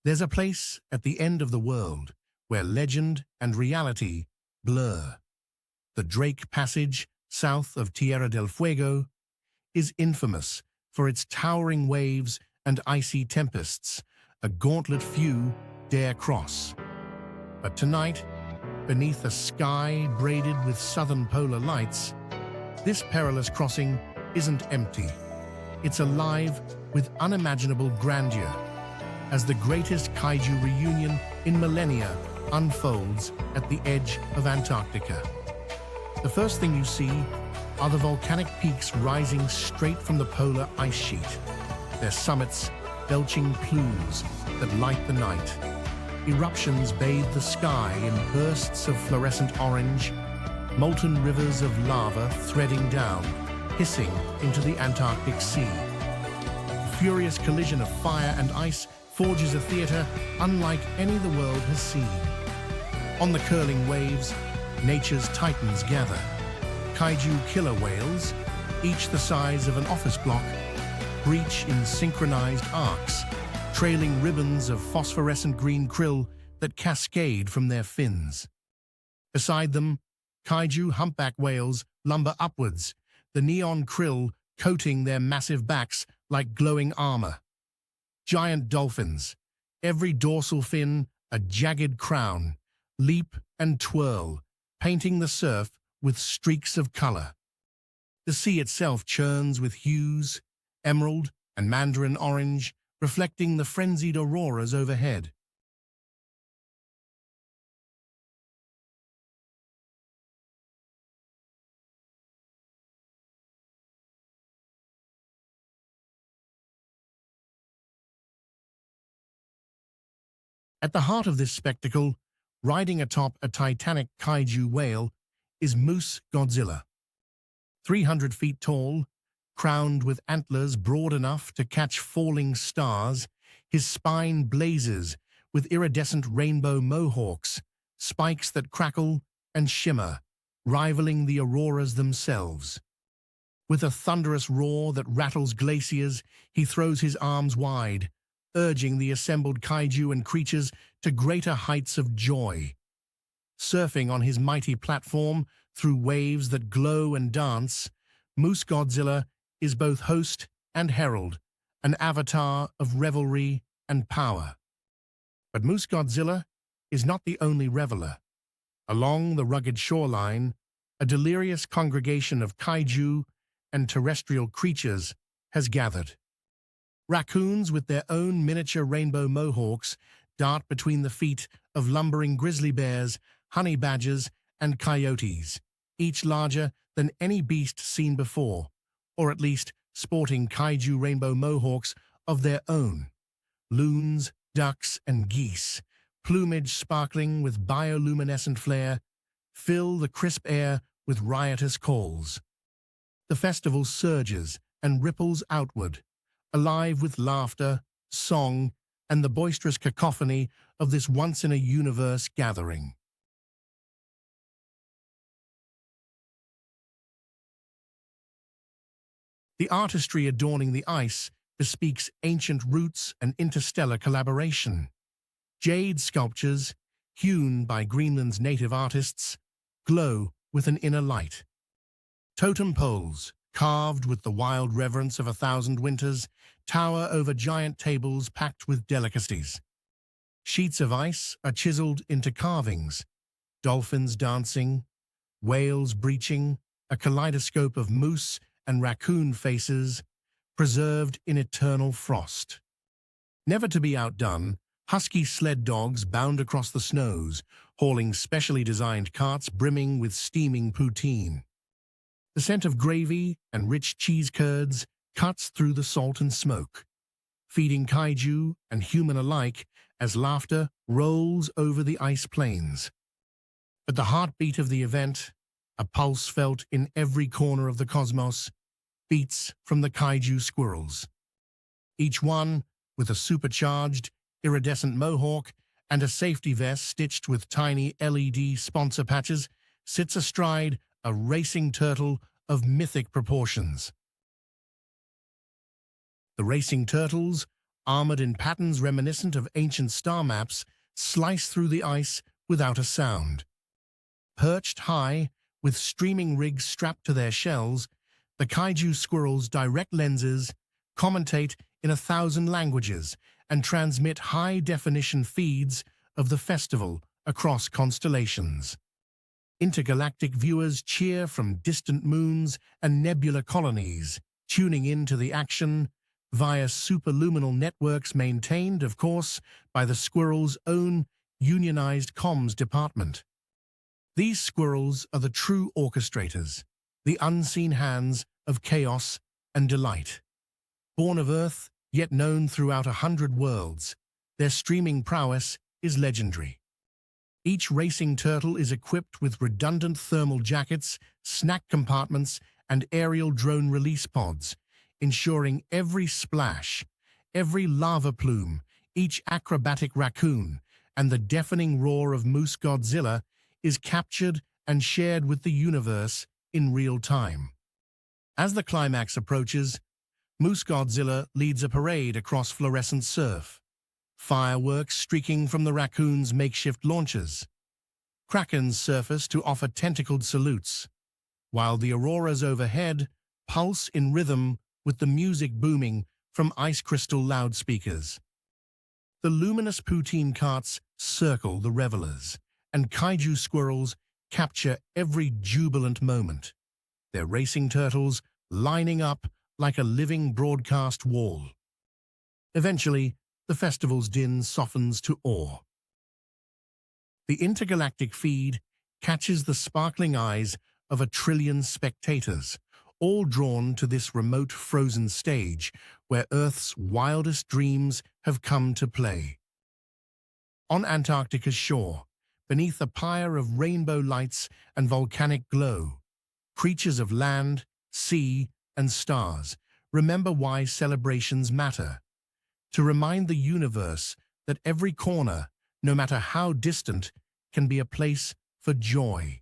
There's a place at the end of the world where legend and reality blur. The Drake Passage, south of Tierra del Fuego, is infamous for its towering waves and icy tempests, a gauntlet few dare cross. But tonight, beneath a sky braided with southern polar lights, this perilous crossing isn't empty. It's alive with unimaginable grandeur as the greatest kaiju reunion in millennia unfolds at the edge of Antarctica. The first thing you see are the volcanic peaks rising straight from the polar ice sheet, their summits belching plumes that light the night. Eruptions bathe the sky in bursts of fluorescent orange, molten rivers of lava threading down, hissing into the Antarctic Sea. The furious collision of fire and ice forges a theater unlike any the world has seen. On the curling waves, nature's titans gather. Kaiju killer whales, each the size of an office block, breach in synchronized arcs, trailing ribbons of phosphorescent green krill that cascade from their fins. Beside them, kaiju humpback whales lumber upwards, the neon krill coating their massive backs like glowing armor. Giant dolphins, every dorsal fin a jagged crown, leap and twirl, painting the surf with streaks of color. The sea itself churns with hues, emerald and mandarin orange, reflecting the frenzied auroras overhead. At the heart of this spectacle, riding atop a titanic kaiju whale, is Moose Godzilla. 300 feet tall, crowned with antlers broad enough to catch falling stars, his spine blazes with iridescent rainbow mohawks, spikes that crackle and shimmer, rivaling the auroras themselves. With a thunderous roar that rattles glaciers, he throws his arms wide, urging the assembled kaiju and creatures to greater heights of joy. Surfing on his mighty platform through waves that glow and dance, Moose Godzilla is both host and herald, an avatar of revelry and power. But Moose Godzilla is not the only reveler. Along the rugged shoreline, a delirious congregation of kaiju and terrestrial creatures has gathered. Raccoons with their own miniature rainbow mohawks dart between the feet of lumbering grizzly bears, honey badgers, and coyotes, each larger than any beast seen before, or at least sporting kaiju rainbow mohawks of their own. Loons, ducks, and geese, plumage sparkling with bioluminescent flare, fill the crisp air with riotous calls. The festival surges and ripples outward, alive with laughter, song, and the boisterous cacophony of this once-in-a-universe gathering. The artistry adorning the ice bespeaks ancient roots and interstellar collaboration. Jade sculptures, hewn by Greenland's native artists, glow with an inner light. Totem poles, carved with the wild reverence of 1,000 winters, tower over giant tables packed with delicacies. Sheets of ice are chiseled into carvings, dolphins dancing, whales breaching, a kaleidoscope of moose and raccoon faces, preserved in eternal frost. Never to be outdone, husky sled dogs bound across the snows, hauling specially designed carts brimming with steaming poutine. The scent of gravy and rich cheese curds cuts through the salt and smoke, feeding kaiju and human alike as laughter rolls over the ice plains. But the heartbeat of the event, a pulse felt in every corner of the cosmos, beats from the kaiju squirrels. Each one with a supercharged, iridescent mohawk and a safety vest stitched with tiny LED sponsor patches, sits astride a racing turtle of mythic proportions. The racing turtles armored in patterns reminiscent of ancient star maps, slice through the ice without a sound. Perched high, with streaming rigs strapped to their shells, the kaiju squirrels' direct lenses commentate in 1,000 languages and transmit high-definition feeds of the festival across constellations. Intergalactic viewers cheer from distant moons and nebula colonies, tuning in to the action via superluminal networks maintained, of course, by the squirrels' own unionized comms department. These squirrels are the true orchestrators, the unseen hands of chaos and delight. Born of Earth, yet known throughout 100 worlds, their streaming prowess is legendary. Each racing turtle is equipped with redundant thermal jackets, snack compartments, and aerial drone release pods, ensuring every splash, every lava plume, each acrobatic raccoon, and the deafening roar of Moose Godzilla is captured and shared with the universe in real time. As the climax approaches, Moose Godzilla leads a parade across fluorescent surf, fireworks streaking from the raccoon's makeshift launchers. Krakens surface to offer tentacled salutes, while the auroras overhead pulse in rhythm with the music booming from ice crystal loudspeakers. The luminous poutine carts circle the revelers, and kaiju squirrels capture every jubilant moment, their racing turtles lining up like a living broadcast wall. Eventually, the festival's din softens to awe. The intergalactic feed catches the sparkling eyes of 1 trillion spectators, all drawn to this remote frozen stage where Earth's wildest dreams have come to play. On Antarctica's shore, beneath a pyre of rainbow lights and volcanic glow, creatures of land, sea, and stars remember why celebrations matter. To remind the universe that every corner, no matter how distant, can be a place for joy,